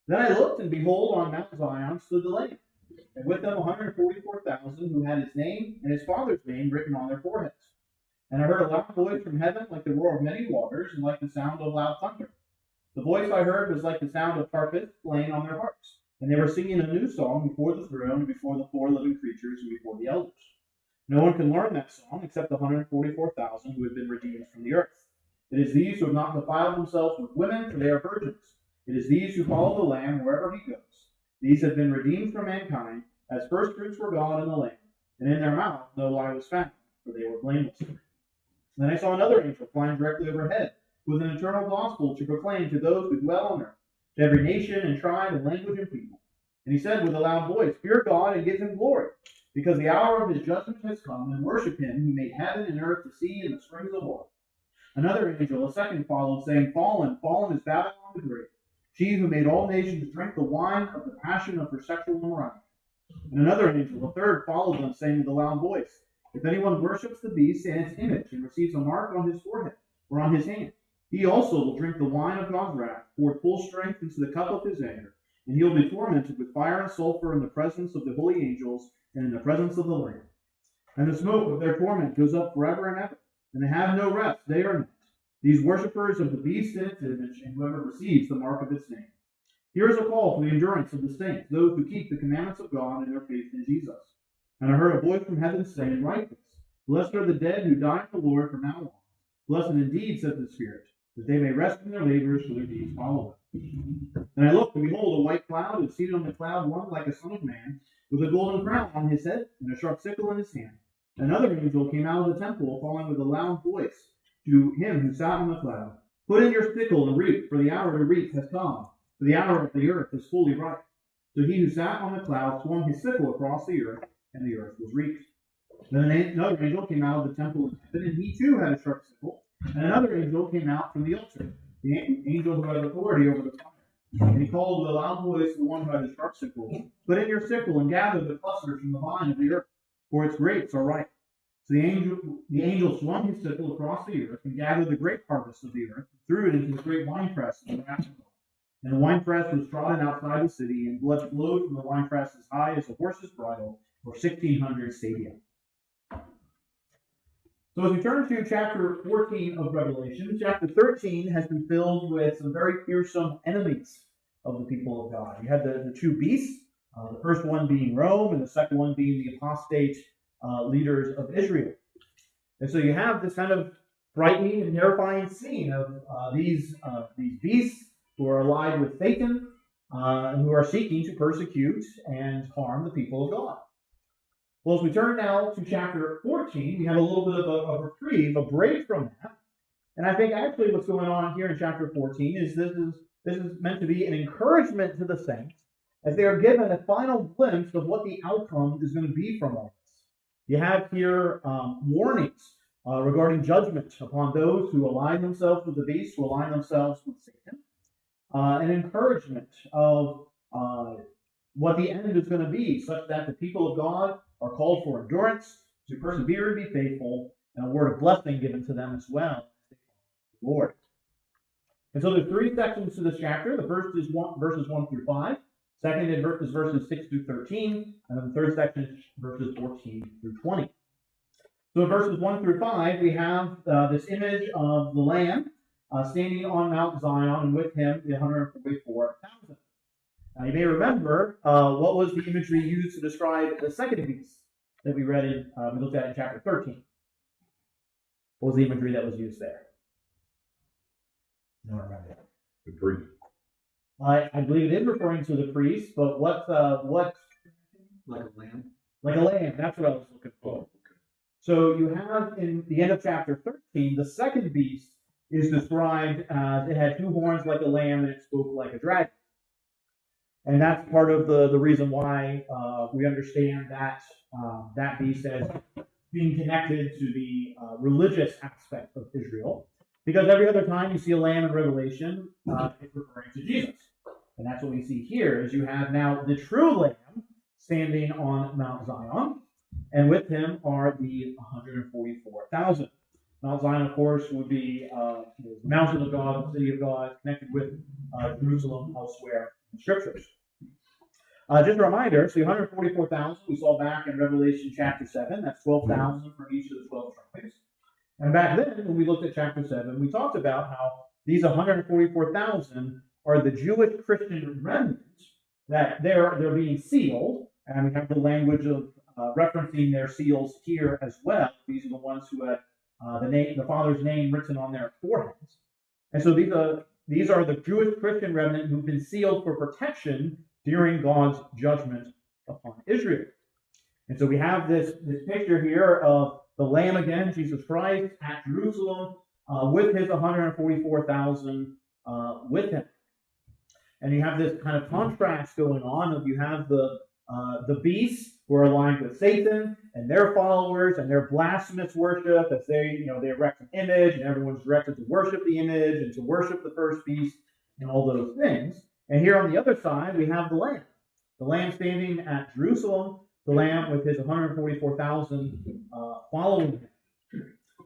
Then I looked, and behold, on Mount Zion stood the Lamb, and with them 144,000 who had his name and his father's name written on their foreheads. And I heard a loud voice from heaven like the roar of many waters, and like the sound of loud thunder. The voice I heard was like the sound of harpists playing on their harps, and they were singing a new song before the throne, and before the four living creatures, and before the elders. No one can learn that song except the 144,000 who have been redeemed from the earth. It is these who have not defiled themselves with women, for they are virgins. It is these who follow the Lamb wherever he goes. These have been redeemed from mankind, as firstfruits were God and the Lamb, and in their mouth no lie was found, for they were blameless. Then I saw another angel flying directly overhead, with an eternal gospel to proclaim to those who dwell on earth, to every nation and tribe and language and people. And he said with a loud voice, Fear God and give him glory, because the hour of his judgment has come, and worship him who made heaven and earth, the sea, and the springs of water. Another angel, a second, followed, saying, Fallen, fallen is Babylon the Great, she who made all nations drink the wine of the passion of her sexual immorality. And another angel, a third, followed them, saying with a loud voice, If anyone worships the beast and its image, and receives a mark on his forehead or on his hand, he also will drink the wine of God's wrath, poured full strength into the cup of his anger, and he will be tormented with fire and sulfur in the presence of the holy angels and in the presence of the Lamb. And the smoke of their torment goes up forever and ever, and they have no rest day or night, these worshippers of the beast and its image, and whoever receives the mark of its name. Here is a call for the endurance of the saints, those who keep the commandments of God and their faith in Jesus. And I heard a voice from heaven saying, Write this, Blessed are the dead who die in the Lord from now on. Blessed indeed, says the Spirit, that they may rest from their labors, for their deeds follow them. And I looked, and behold, a white cloud, and seated on the cloud one like a son of man, with a golden crown on his head, and a sharp sickle in his hand. Another angel came out of the temple, calling with a loud voice to him who sat on the cloud, Put in your sickle and reap, for the hour to reap has come, for the hour of the earth is fully ripe. So he who sat on the cloud swung his sickle across the earth, and the earth was reaped. Then another angel came out of the temple of heaven, and he too had a sharp sickle. And another angel came out from the altar, the angel who had authority over the fire. And he called with a loud voice to the one who had the sharp sickle, Put in your sickle and gather the clusters from the vine of the earth, for its grapes are ripe. So the angel swung his sickle across the earth and gathered the grape harvest of the earth, and threw it into the great winepress of the wrath of God. And the winepress was trodden outside the city, and blood flowed from the winepress as high as a horse's bridle, for 1,600 stadia. So as we turn to chapter 14 of Revelation, chapter 13 has been filled with some very fearsome enemies of the people of God. You had the two beasts, the first one being Rome, and the second one being the apostate leaders of Israel. And so you have this kind of frightening and terrifying scene of these beasts who are allied with Satan and who are seeking to persecute and harm the people of God. Well, as we turn now to chapter 14, we have a little bit of a reprieve, a break from that. And I think actually what's going on here in chapter 14 is this is meant to be an encouragement to the saints as they are given a final glimpse of what the outcome is going to be from all this. You have here warnings regarding judgment upon those who align themselves with the beast, who align themselves with Satan, an encouragement of what the end is going to be, such that the people of God are called for endurance, to persevere and be faithful, and a word of blessing given to them as well, the Lord. And so there's three sections to this chapter. The first is verses 1 through 5. Second is verses 6 through 13. And then the third section is verses 14 through 20. So in verses 1 through 5, we have this image of the Lamb standing on Mount Zion, and with him the 144,000. Now you may remember what was the imagery used to describe the second beast that we looked at in chapter 13. What was the imagery that was used there? No one remember. The priest. I believe it is referring to the priest, but what? Like a lamb? Like a lamb, that's what I was looking for. Oh, okay. So you have in the end of chapter 13, the second beast is described as it had two horns like a lamb and it spoke like a dragon. And that's part of the reason why we understand that that beast as being connected to the religious aspect of Israel. Because every other time you see a lamb in Revelation, it's referring to Jesus. And that's what we see here, is you have now the true lamb standing on Mount Zion, and with him are the 144,000. Mount Zion, of course, would be the mountain of God, the city of God, connected with Jerusalem elsewhere in the Scriptures. Just a reminder, so the 144,000 we saw back in Revelation chapter 7, that's 12,000 from each of the 12 tribes. And back then, when we looked at chapter 7, we talked about how these 144,000 are the Jewish Christian remnants, that they're being sealed, and we have the language of referencing their seals here as well. These are the ones who had the Father's name written on their foreheads. And so these are the Jewish Christian remnant who've been sealed for protection during God's judgment upon Israel. And so we have this picture here of the Lamb again, Jesus Christ, at Jerusalem, with his 144,000 with him. And you have this kind of contrast going on of you have the beasts who are aligned with Satan and their followers and their blasphemous worship as they erect an image and everyone's directed to worship the image and to worship the first beast and all those things. And here on the other side, we have the Lamb standing at Jerusalem, the Lamb with his 144,000 following him.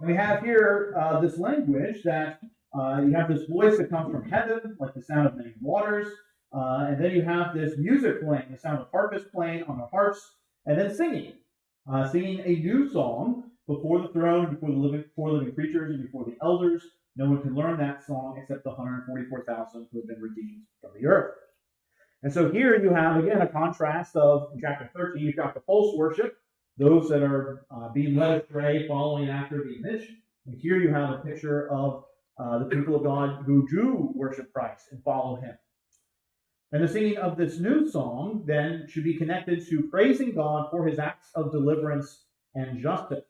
And we have here this language that you have this voice that comes from heaven, like the sound of many waters, and then you have this music playing, the sound of harpists playing on the harps, and then singing a new song before the throne, before the living creatures, and before the elders. No one can learn that song except the 144,000 who have been redeemed from the earth. And so here you have, again, a contrast of, in chapter 13, you've got the false worship, those that are being led astray, following after the image. And here you have a picture of the people of God who do worship Christ and follow him. And the singing of this new song then should be connected to praising God for his acts of deliverance and justice.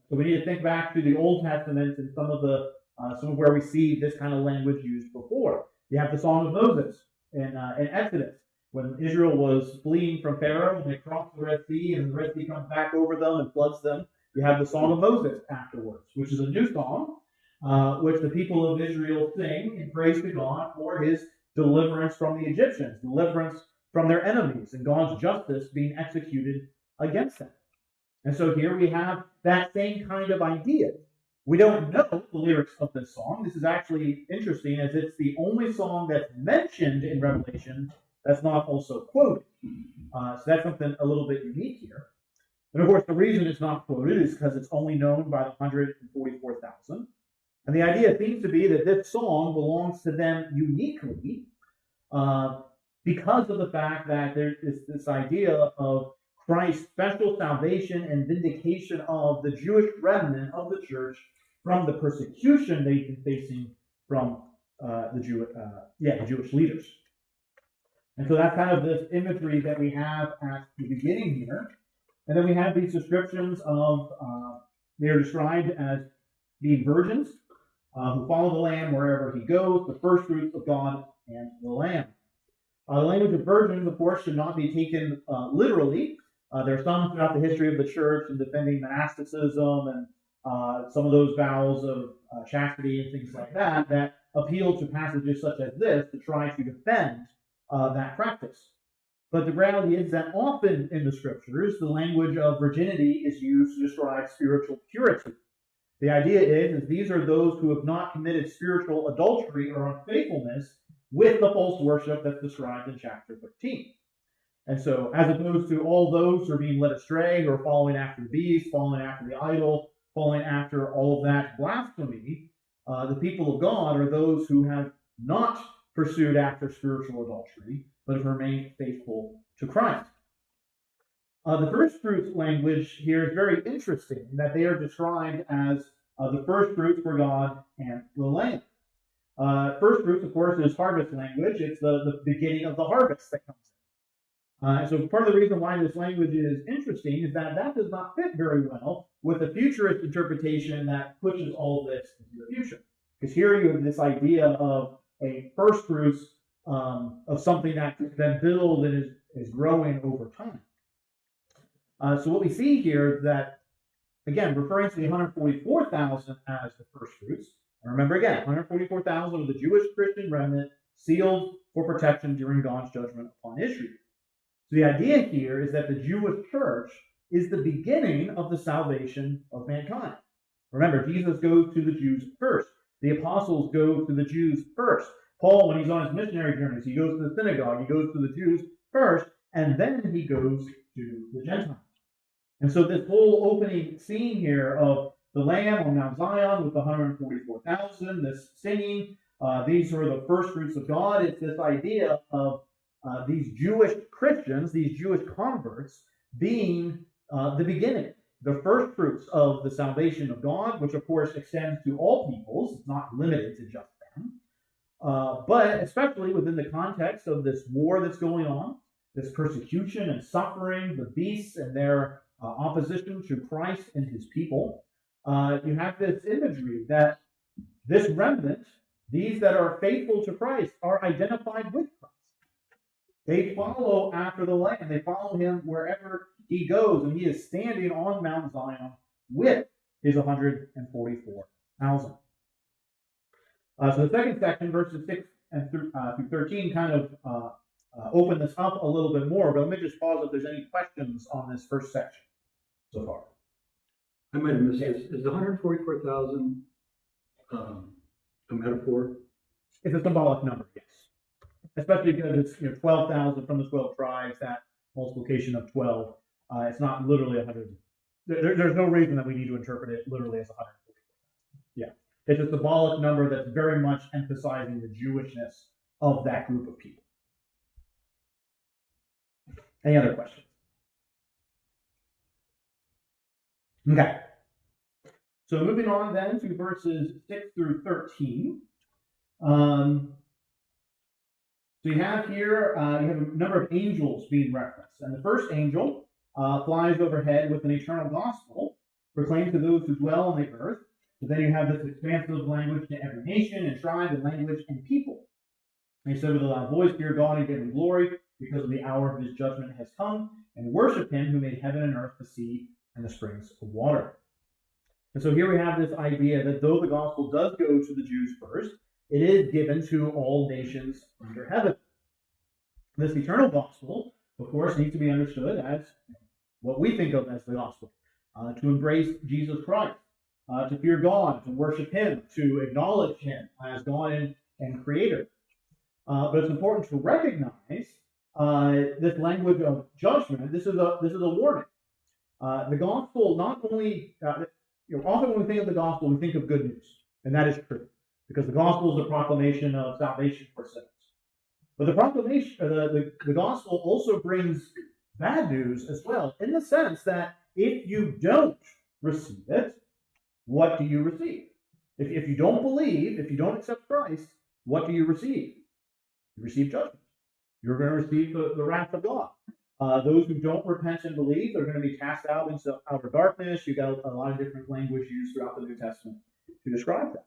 So we need to think back to the Old Testament and some of where we see this kind of language used before. You have the Song of Moses in Exodus, when Israel was fleeing from Pharaoh and they crossed the Red Sea, and the Red Sea comes back over them and floods them. You have the Song of Moses afterwards, which is a new song, which the people of Israel sing in praise to God for his deliverance from the Egyptians, deliverance from their enemies, and God's justice being executed against them. And so here we have that same kind of idea. We don't know the lyrics of this song. This is actually interesting, as it's the only song that's mentioned in Revelation that's not also quoted. So that's something a little bit unique here. And of course, the reason it's not quoted is because it's only known by the 144,000. And the idea seems to be that this song belongs to them uniquely because of the fact that there is this idea of Christ's special salvation and vindication of the Jewish remnant of the church from the persecution they've been facing from the Jewish leaders. And so that's kind of this imagery that we have at the beginning here. And then we have these descriptions of, they're described as being virgins who follow the Lamb wherever he goes, the first fruits of God and the Lamb. The language of virgins, of course, should not be taken literally. There are some throughout the history of the church in defending monasticism and some of those vows of chastity and things like that appeal to passages such as this to try to defend that practice. But the reality is that often in the scriptures, the language of virginity is used to describe spiritual purity. The idea is these are those who have not committed spiritual adultery or unfaithfulness with the false worship that's described in chapter 13. And so, as opposed to all those who are being led astray, who are following after the beast, following after the idol, following after all of that blasphemy, the people of God are those who have not pursued after spiritual adultery, but have remained faithful to Christ. The first fruits language here is very interesting, in that they are described as the first fruits for God and the Lamb. First fruits, of course, is harvest language. It's the beginning of the harvest that comes in. So part of the reason why this language is interesting is that does not fit very well with the futurist interpretation that pushes all of this into the future. Because here you have this idea of a first fruits of something that can then build and is growing over time. So what we see here is that, again, referring to the 144,000 as the first fruits, and remember again, 144,000 of the Jewish Christian remnant sealed for protection during God's judgment upon Israel. So the idea here is that the Jewish church is the beginning of the salvation of mankind. Remember, Jesus goes to the Jews first. The apostles go to the Jews first. Paul, when he's on his missionary journeys, he goes to the synagogue, he goes to the Jews first, and then he goes to the Gentiles. And so this whole opening scene here of the Lamb on Mount Zion with the 144,000, this singing, these are the first fruits of God. It's this idea of these Jewish Christians, these Jewish converts, being the beginning, the first fruits of the salvation of God, which of course extends to all peoples. It's not limited to just them. But especially within the context of this war that's going on, this persecution and suffering, the beasts and their opposition to Christ and his people, you have this imagery that this remnant, these that are faithful to Christ, are identified with Christ. They follow after the Lamb. They follow him wherever he goes, and he is standing on Mount Zion with his 144,000. So the second section, verses 6 and through 13, kind of open this up a little bit more, but let me just pause if there's any questions on this first section so far. I might have missed this. Is the 144,000 a metaphor? It's a symbolic number, yes. Especially because it's 12,000 from the 12 tribes, that multiplication of 12. It's not literally 100. There's no reason that we need to interpret it literally as 144,000. Yeah. It's a symbolic number that's very much emphasizing the Jewishness of that group of people. Any other questions? Okay. So moving on then to verses 6 through 13. So you have here, you have a number of angels being referenced. And the first angel flies overhead with an eternal gospel, proclaimed to those who dwell on the earth. But then you have this expansive language to every nation and tribe and language and people. And he said with a loud voice, "Fear God and give him glory, because of the hour of his judgment has come, and worship him who made heaven and earth, the sea, and the springs of water." And so here we have this idea that though the gospel does go to the Jews first, it is given to all nations under heaven. This eternal gospel, of course, needs to be understood as what we think of as the gospel, to embrace Jesus Christ, to fear God, to worship him, to acknowledge him as God and creator. But it's important to recognize this language of judgment. This is a warning. The gospel not only, often when we think of the gospel, we think of good news, and that is true, because the gospel is a proclamation of salvation for sinners. But the proclamation, the gospel also brings bad news as well, in the sense that if you don't receive it, what do you receive? If you don't believe, if you don't accept Christ, what do you receive? You receive judgment. You're going to receive the wrath of God. Those who don't repent and believe are going to be cast out into outer darkness. You've got a lot of different language used throughout the New Testament to describe that.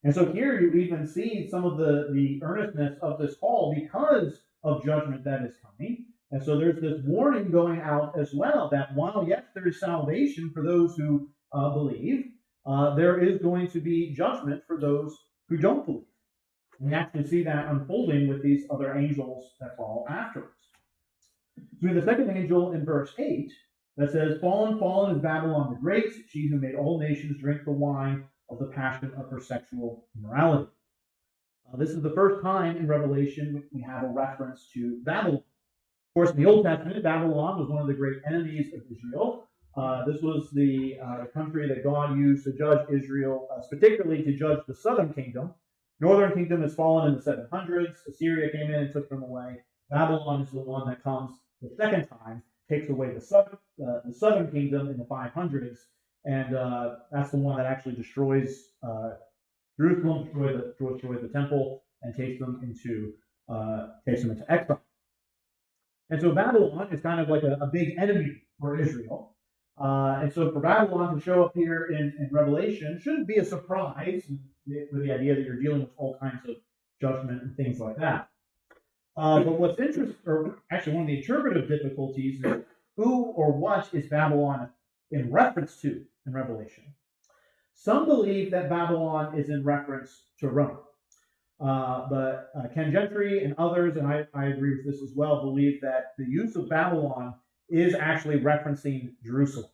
And so here you even see some of the earnestness of this call because of judgment that is coming. And so there's this warning going out as well that while, yes, there is salvation for those who believe, there is going to be judgment for those who don't believe. And we actually see that unfolding with these other angels that follow afterwards. So we have the second angel in verse 8 that says, "Fallen, fallen is Babylon the Great, she who made all nations drink the wine of the passion of her sexual immorality." This is the first time in Revelation we have a reference to Babylon. Of course, in the Old Testament, Babylon was one of the great enemies of Israel. This was the country that God used to judge Israel, particularly to judge the southern kingdom. Northern kingdom has fallen in the 700s. Assyria came in and took them away. Babylon is the one that comes the second time, takes away the southern kingdom in the 500s, and that's the one that actually destroys Jerusalem, destroys the temple, and takes them into exile. And so Babylon is kind of like a big enemy for Israel. And so for Babylon to show up here in Revelation shouldn't be a surprise with the idea that you're dealing with all kinds of judgment and things like that. But what's interesting, or actually one of the interpretive difficulties, is who or what is Babylon in reference to in Revelation? Some believe that Babylon is in reference to Rome. But Ken Gentry and others, and I agree with this as well, believe that the use of Babylon is actually referencing Jerusalem.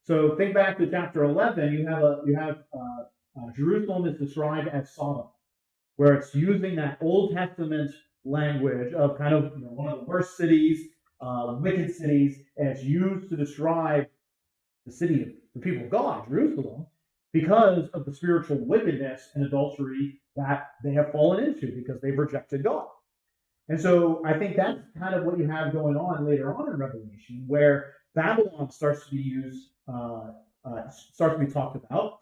So think back to chapter 11. You have Jerusalem is described as Sodom. where it's using that Old Testament language of kind of one of the worst cities, wicked cities, and it's used to describe the city of the people of God, Jerusalem, because of the spiritual wickedness and adultery that they have fallen into because they've rejected God. And so I think that's kind of what you have going on later on in Revelation, where Babylon starts to be used, starts to be talked about,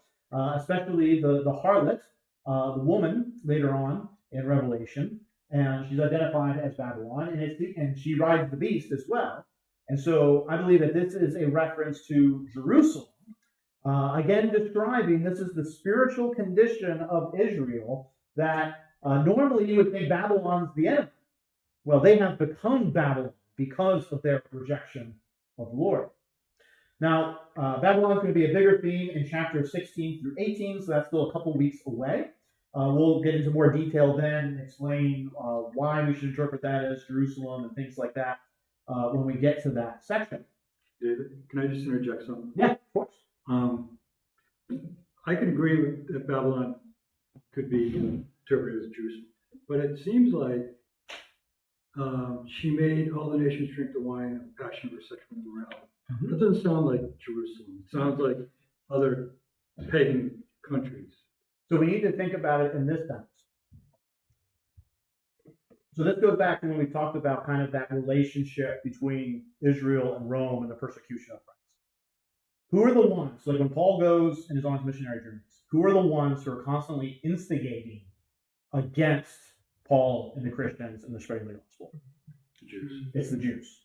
especially the harlot, the woman later on in Revelation, and she's identified as Babylon, and she rides the beast as well. And so I believe that this is a reference to Jerusalem, again describing this is the spiritual condition of Israel that normally you would think Babylon's the enemy. Well, they have become Babylon because of their rejection of the Lord. Now, Babylon is going to be a bigger theme in chapters 16 through 18, so that's still a couple weeks away. We'll get into more detail then and explain why we should interpret that as Jerusalem and things like that when we get to that section. David, can I just interject something? Yeah, of course. I can agree with that Babylon could be interpreted as Jerusalem, but it seems like she made all the nations drink the wine of passion for sexual immorality. Mm-hmm. That doesn't sound like Jerusalem. It sounds like other pagan countries. So we need to think about it in this sense. So this goes back to when we talked about kind of that relationship between Israel and Rome and the persecution of Christ. Who are the ones, like when Paul goes and is on his missionary journeys, who are the ones who are constantly instigating against Paul and the Christians and the spreading of the gospel? The Jews. It's the Jews.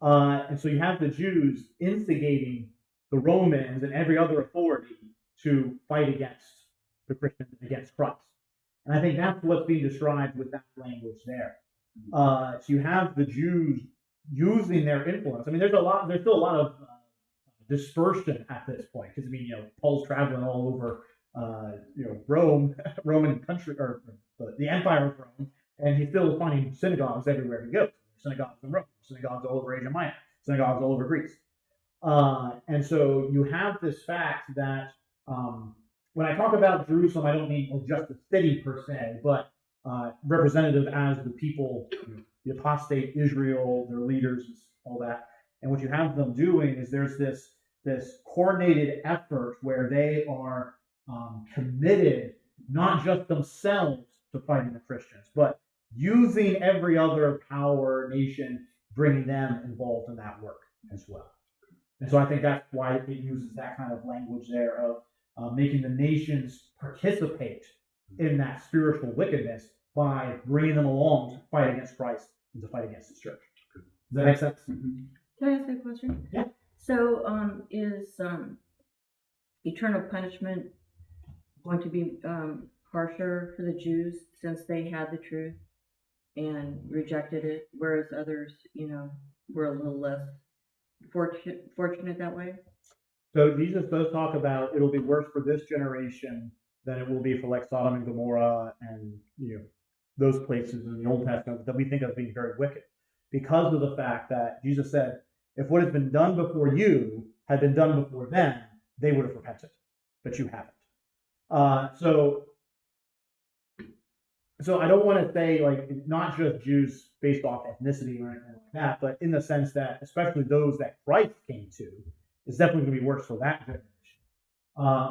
And so you have the Jews instigating the Romans and every other authority to fight against the Christians and against Christ. And I think that's what's being described with that language there. So you have the Jews using their influence. I mean, there's still a lot of dispersion at this point because Paul's traveling all over Rome, Roman country, or the Empire of Rome, and he's still finding synagogues everywhere he goes. Synagogues in Rome, synagogues all over Asia Minor, synagogues all over Greece. And so you have this fact that when I talk about Jerusalem, I don't mean just the city per se, but representative as the people, the apostate Israel, their leaders, all that. And what you have them doing is there's this coordinated effort where they are committed, not just themselves to fighting the Christians, but using every other power, nation, bringing them involved in that work as well. And so I think that's why it uses that kind of language there of making the nations participate in that spiritual wickedness by bringing them along to fight against Christ and to fight against His church. Does that make sense? Can I ask a question? Yeah. So is eternal punishment going to be harsher for the Jews since they had the truth and rejected it, whereas others, were a little less fortunate that way? So Jesus does talk about it'll be worse for this generation than it will be for like Sodom and Gomorrah and those places in the Old Testament that we think of being very wicked, because of the fact that Jesus said, if what has been done before you had been done before them, they would have repented, but you haven't. So I don't want to say like not just Jews based off ethnicity or anything like that, but in the sense that especially those that Christ came to, it's definitely going to be worse for that generation.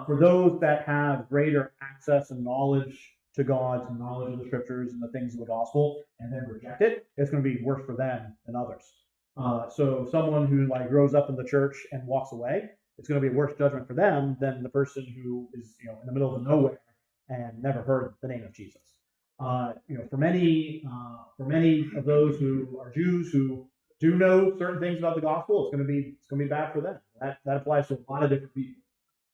For those that have greater access and knowledge to God, and knowledge of the scriptures and the things of the gospel, and then reject it, it's going to be worse for them than others. So someone who like grows up in the church and walks away, it's going to be a worse judgment for them than the person who is in the middle of nowhere and never heard the name of Jesus. For many of those who are Jews who do know certain things about the gospel, it's going to be bad for them. That applies to a lot of different people,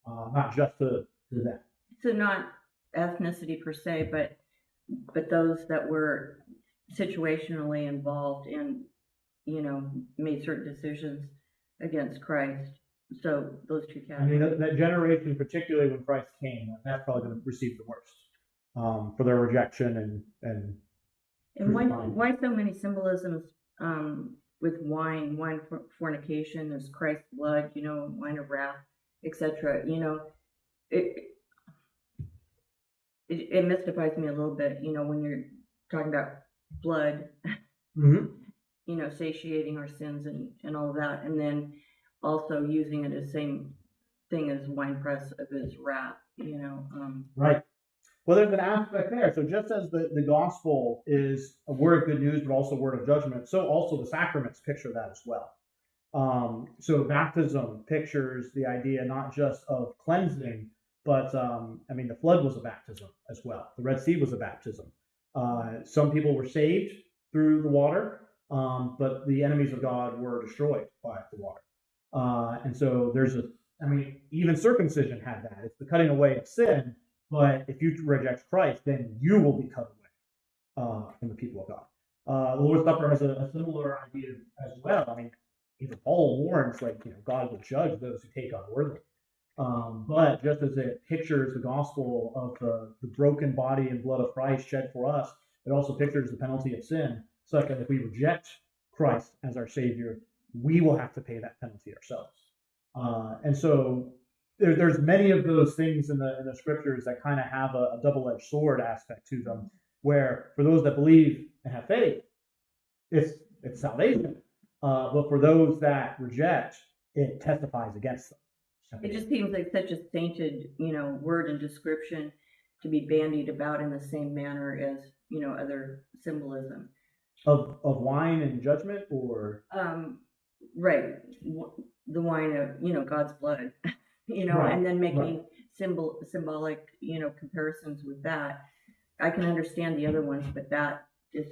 not just to them. So not ethnicity per se, but those that were situationally involved in, made certain decisions against Christ. So those two categories. I mean, that generation, particularly when Christ came, that's probably going to receive the worst for their rejection and why so many symbolisms with wine fornication, there's Christ's blood, wine of wrath, etc. it mystifies me a little bit, when you're talking about blood, satiating our sins and all of that, and then also using it as same thing as winepress of his wrath, Right. Well, there's an aspect there. So just as the gospel is a word of good news, but also a word of judgment, so also the sacraments picture that as well. So baptism pictures the idea not just of cleansing, but the flood was a baptism as well. The Red Sea was a baptism. Some people were saved through the water, but the enemies of God were destroyed by the water. And so even circumcision had that. It's the cutting away of sin. But if you reject Christ, then you will be cut away from the people of God. The Lord's Supper has a similar idea as well. Even Paul warns, God will judge those who take unworthily. But just as it pictures the gospel of the broken body and blood of Christ shed for us, it also pictures the penalty of sin, such that if we reject Christ as our Savior, we will have to pay that penalty ourselves. And so there's many of those things in the scriptures that kind of have a double-edged sword aspect to them, where for those that believe and have faith, it's salvation. But for those that reject, it testifies against them. It just seems like such a tainted, word and description to be bandied about in the same manner as, other symbolism. Of wine and judgment, or? Right. The wine of, God's blood, Right. And then making symbolic, comparisons with that. I can understand the other ones, but that is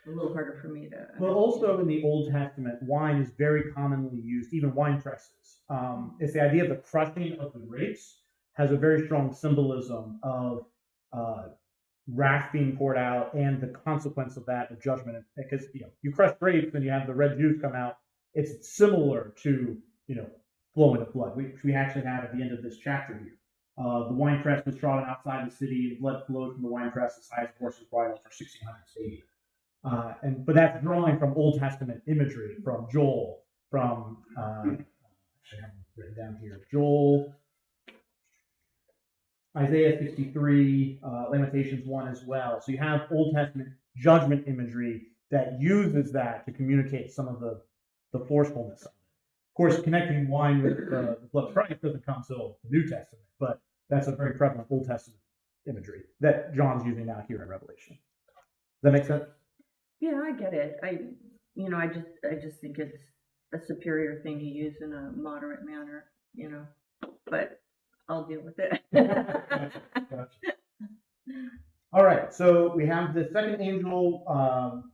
a little harder for me to understand. Well, also in the Old Testament, wine is very commonly used, even wine presses. It's the idea of the crushing of the grapes has a very strong symbolism of wrath being poured out and the consequence of that of judgment. Because you crush grapes and you have the red juice come out. It's similar to flowing of blood, which we actually have at the end of this chapter here. The wine press was trodden outside the city, and blood flowed from the wine press as high as a horse's bridle for 1,600 stadia. But that's drawing from Old Testament imagery, from Joel, from actually I have it written down here. Joel, Isaiah 63, Lamentations 1 as well. So you have Old Testament judgment imagery that uses that to communicate some of the forcefulness of it. Of course, connecting wine with the blood of Christ doesn't come till the New Testament, but that's a very prevalent Old Testament imagery that John's using now here in Revelation. Does that make sense? Yeah, I get it. I just think it's a superior thing to use in a moderate manner, but I'll deal with it. Gotcha. All right, so we have the second angel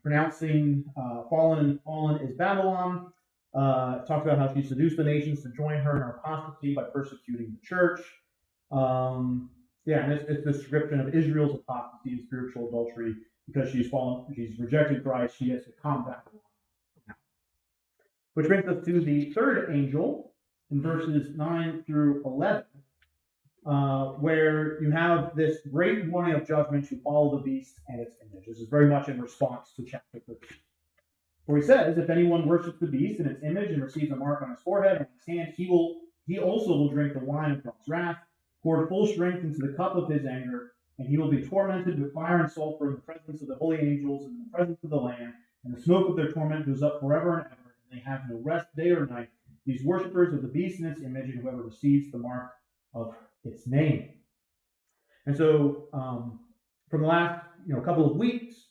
pronouncing fallen is Babylon. Talks about how she seduced the nations to join her in her apostasy by persecuting the church. And it's the description of Israel's apostasy and spiritual adultery because she's rejected Christ. She has to combat it. Which brings us to the third angel in verses 9 through 11. Where you have this great warning of judgment to follow the beast and its image. This is very much in response to chapter 13. For he says, if anyone worships the beast and its image and receives a mark on his forehead or on his hand, he also will drink the wine of God's wrath, poured full strength into the cup of his anger, and he will be tormented with fire and sulfur in the presence of the holy angels and in the presence of the Lamb, and the smoke of their torment goes up forever and ever, and they have no rest day or night, these worshippers of the beast and its image, and whoever receives the mark of its name. And so from the last couple of weeks,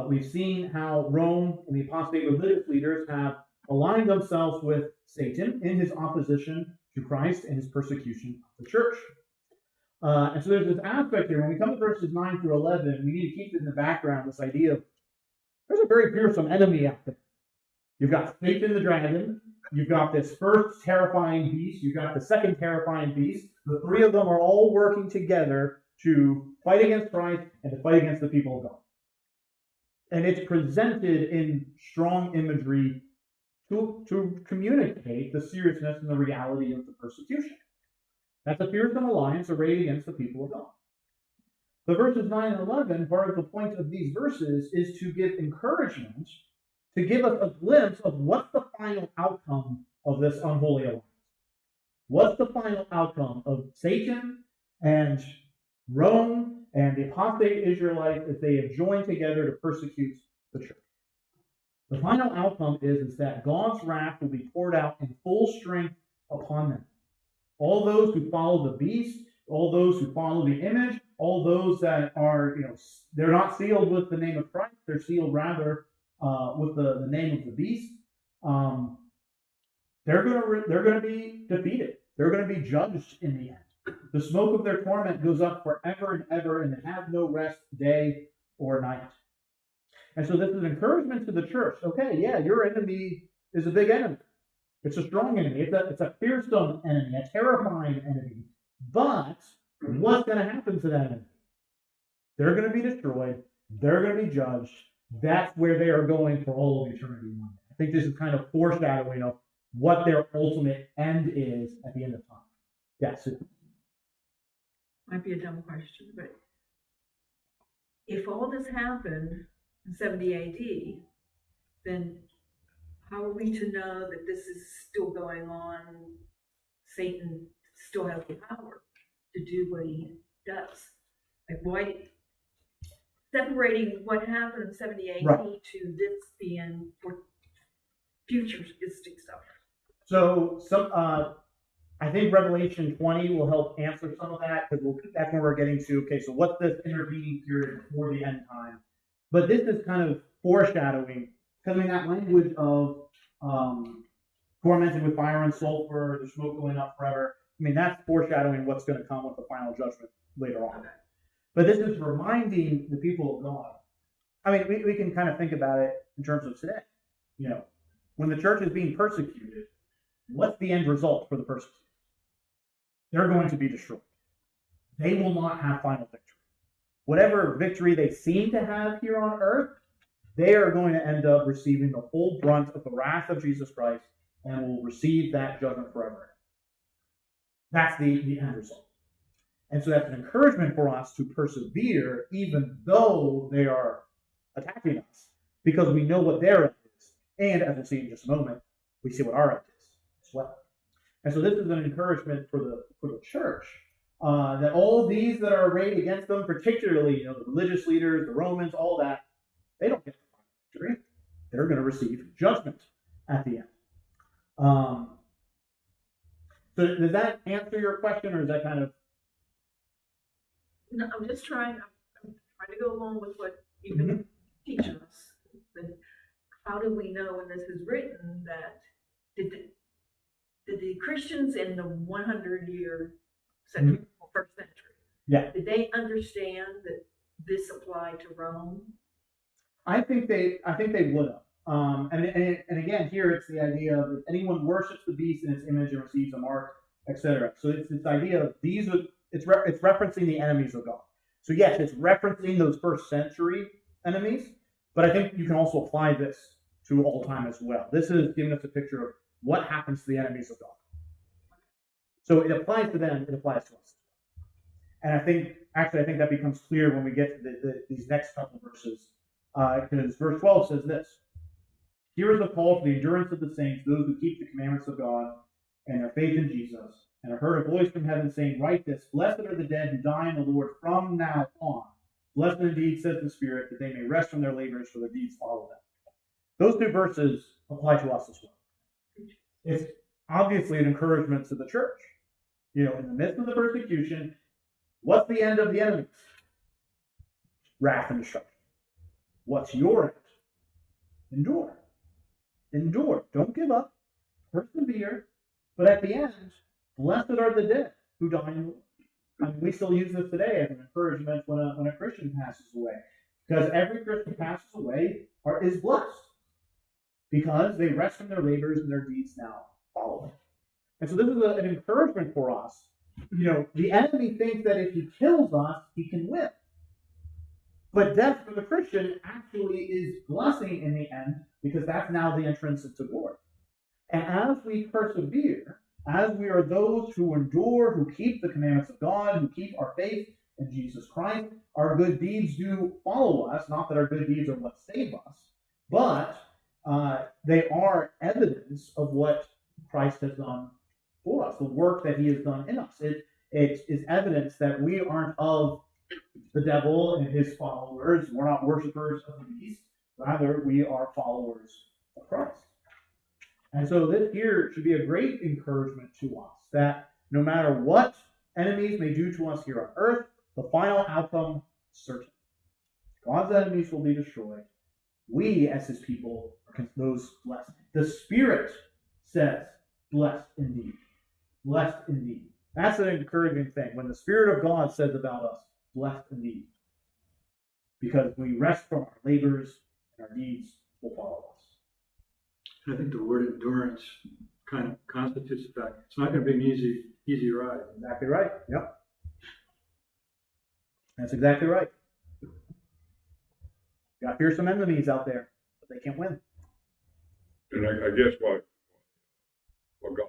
we've seen how Rome and the apostate religious leaders have aligned themselves with Satan in his opposition to Christ and his persecution of the church. And so there's this aspect here. When we come to verses 9 through 11, we need to keep in the background this idea of there's a very fearsome enemy out there. You've got Satan the dragon. You've got this first terrifying beast. You've got the second terrifying beast. The three of them are all working together to fight against Christ and to fight against the people of God. And it's presented in strong imagery to communicate the seriousness and the reality of the persecution. That's a fearsome alliance arrayed against the people of God. The verses 9 and 11, part of the point of these verses is to give encouragement, to give us a glimpse of what's the final outcome of this unholy alliance. What's the final outcome of Satan and Rome And the apostate Israelites, if they have joined together to persecute the church. The final outcome is that God's wrath will be poured out in full strength upon them. All those who follow the beast, all those who follow the image, all those that are, they're not sealed with the name of Christ, they're sealed rather with the name of the beast. They're going to be defeated. They're going to be judged in the end. The smoke of their torment goes up forever and ever, and they have no rest day or night. And so this is an encouragement to the church. Okay, yeah, your enemy is a big enemy. It's a strong enemy. It's a fearsome enemy, a terrifying enemy. But what's going to happen to that enemy? They're going to be destroyed. They're going to be judged. That's where they are going for all of eternity. I think this is kind of foreshadowing of what their ultimate end is at the end of time. Yes. Might be a dumb question, but if all this happened in 70 AD, then how are we to know that this is still going on? Satan still has the power to do what he does. Like, why separating what happened in 70 AD right. to this being for futuristic stuff? So I think Revelation 20 will help answer some of that, because that's when we're getting to, okay, so what's this intervening period before the end time? But this is kind of foreshadowing, because that language of tormented with fire and sulfur, the smoke going up forever, that's foreshadowing what's going to come with the final judgment later on. Okay. But this is reminding the people of God. We can kind of think about it in terms of today. When the church is being persecuted, what's the end result for the persecutors? They're going to be destroyed. They will not have final victory. Whatever victory they seem to have here on earth, they are going to end up receiving the full brunt of the wrath of Jesus Christ and will receive that judgment forever. That's the end result. And so that's an encouragement for us to persevere even though they are attacking us, because we know what their end is. And as we'll see in just a moment, we see what our end is as well. And so this is an encouragement for the church, that all these that are arrayed against them, particularly the religious leaders, the Romans, all that, they don't get the final victory. They're going to receive judgment at the end. So does that answer your question, or is that kind of? No, I'm trying to go along with what you've been teaching us. But how do we know when this is written that did the Christians in the 100-year century, first century, did they understand that this applied to Rome? I think they would have. And again, here it's the idea of if anyone worships the beast in its image and receives a mark, etc. So it's this idea of it's referencing the enemies of God. So yes, it's referencing those first century enemies, but I think you can also apply this to all time as well. This is giving us a picture of what happens to the enemies of God. So it applies to them, it applies to us. And I think that becomes clear when we get to these next couple verses. Because verse 12 says this: "Here is a call for the endurance of the saints, those who keep the commandments of God and their faith in Jesus, and I heard a voice from heaven saying, write this, blessed are the dead who die in the Lord from now on. Blessed indeed, says the Spirit, that they may rest from their labors, for their deeds follow them." Those two verses apply to us as well. It's obviously an encouragement to the church. In the midst of the persecution, what's the end of the enemies? Wrath and destruction. What's your end? Endure. Endure. Don't give up. Persevere. But at the end, blessed are the dead who die in the Lord. We still use this today as an encouragement when a Christian passes away. Because every Christian passes away is blessed. Because they rest from their labors and their deeds now follow them. And so this is an encouragement for us. The enemy thinks that if he kills us, he can win. But death for the Christian actually is blessing in the end, because that's now the entrance into glory. And as we persevere, as we are those who endure, who keep the commandments of God, who keep our faith in Jesus Christ, our good deeds do follow us. Not that our good deeds are what save us, but they are evidence of what Christ has done for us, the work that he has done in us. It is evidence that we aren't of the devil and his followers. We're not worshipers of the beast. Rather, we are followers of Christ. And so this here should be a great encouragement to us that no matter what enemies may do to us here on earth, the final outcome is certain. God's enemies will be destroyed. We, as his people, are those blessed. The Spirit says, blessed indeed. Blessed indeed. That's an encouraging thing. When the Spirit of God says about us, blessed indeed. Because we rest from our labors and our deeds will follow us. I think the word endurance kind of constitutes the fact it's not going to be an easy ride. Exactly right. Yep. That's exactly right. Got fearsome enemies out there, but they can't win. And I guess what God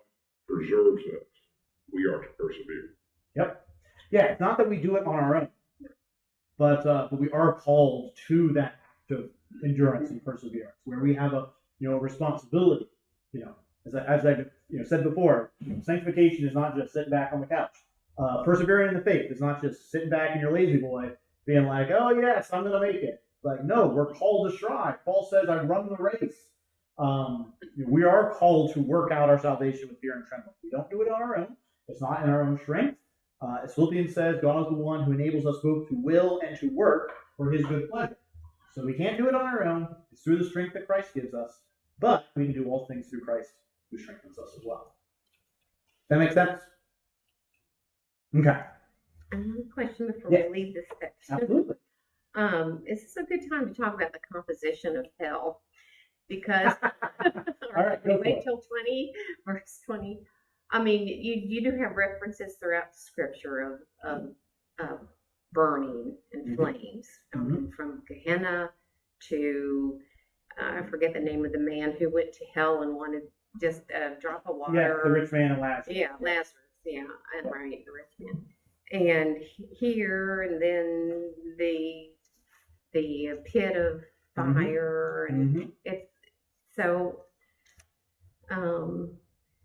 preserves us, we are to persevere. Yep. Yeah, it's not that we do it on our own, but we are called to that act of endurance and perseverance, where we have a responsibility. As I said before, sanctification is not just sitting back on the couch. Persevering in the faith is not just sitting back in your lazy boy, being like, oh yes, I'm gonna make it. Like, no, we're called to strive. Paul says, I run the race. We are called to work out our salvation with fear and trembling. We don't do it on our own. It's not in our own strength. As Philippians says, God is the one who enables us both to will and to work for his good pleasure. So we can't do it on our own. It's through the strength that Christ gives us. But we can do all things through Christ who strengthens us as well. That makes sense? Okay. Another question before Yeah. we leave this section. Absolutely. Is this a good time to talk about the composition of hell? Because All right, go for wait it. till 20, verse 20. I mean, you do have references throughout the scripture of burning and Mhm. flames, from Gehenna to I forget the name of the man who went to hell and wanted just a drop of water. Yeah, the rich man and Lazarus. Yeah, Lazarus. Yeah, and right, the rich man. And here, and then the pit of fire, and Mhm. it's so.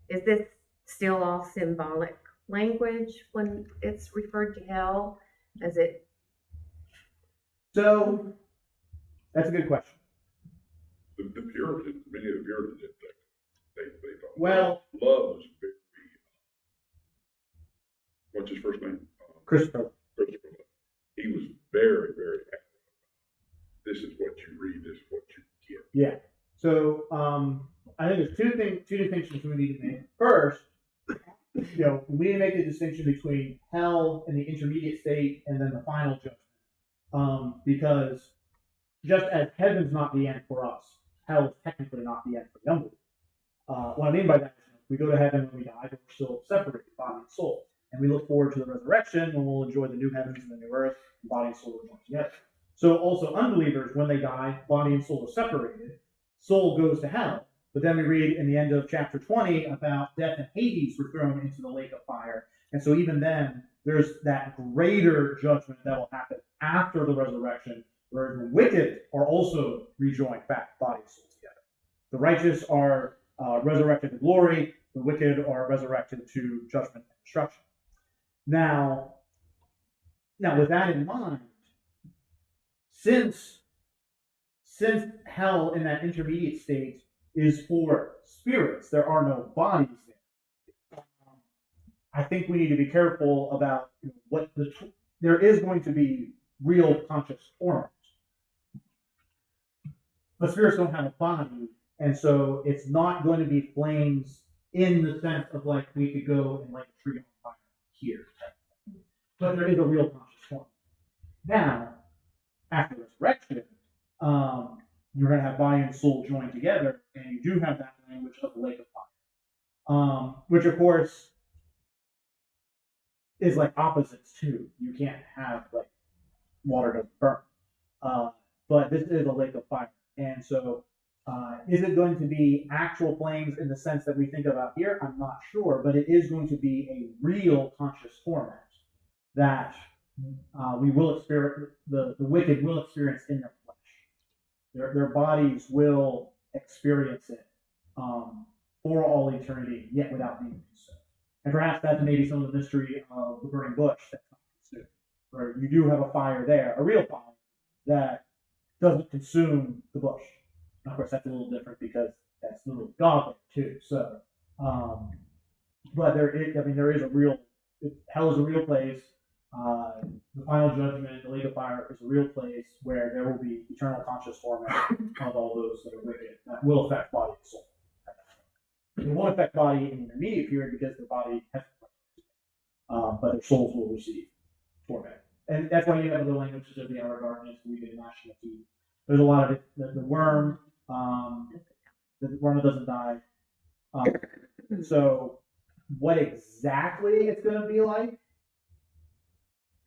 Is this still all symbolic language when it's referred to hell? Is it? So, that's a good question. The Puritans, many of the Puritans didn't think. They thought Well- love was very. What's his first name? Christopher. Christopher. He was very, very happy. This is what you read. This is what you get. Yeah. So I think there's two distinctions we need to make. First, we need to make the distinction between hell and the intermediate state and then the final judgment. Because just as heaven's not the end for us, hell is technically not the end for the unbeliever. What I mean by that is we go to heaven when we die, but we're still separated, body and soul. And we look forward to the resurrection when we'll enjoy the new heavens and the new earth, and body and soul are joined together. So also unbelievers, when they die, body and soul are separated. Soul goes to hell. But then we read in the end of chapter 20 about death and Hades were thrown into the lake of fire. And so even then, there's that greater judgment that will happen after the resurrection, where the wicked are also rejoined back, body and soul together. The righteous are resurrected to glory. The wicked are resurrected to judgment and destruction. Now, with that in mind, since hell in that intermediate state is for spirits, there are no bodies there. I think we need to be careful about what there is going to be real conscious torment. But spirits don't have a body, and so it's not going to be flames in the sense of like we could go and light a tree on fire here. But there is a real conscious torment. Now, after resurrection, you're going to have body and soul joined together, and you do have that language of the lake of fire, which of course is like opposites too. You can't have like water doesn't burn, but this is a lake of fire, and so is it going to be actual flames in the sense that we think about here? I'm not sure, but it is going to be a real conscious torment that we will experience. The wicked will experience in their flesh. Their bodies will experience it for all eternity, yet without being consumed. And perhaps that's maybe some of the mystery of the burning bush that's not consumed. or you do have a fire there, a real fire that doesn't consume the bush. And of course, that's a little different because that's the little God there too. So, but there is a real, hell is a real place. The final judgment, the lake of fire, is a real place where there will be eternal conscious torment of all those that are wicked. That will affect body and soul. It won't affect body in the intermediate period because the body has, but their souls will receive torment. And that's why you have the language of the outer darkness, the weak and gnashing of teeth. There's a lot of it. The worm doesn't die. So what exactly it's going to be like,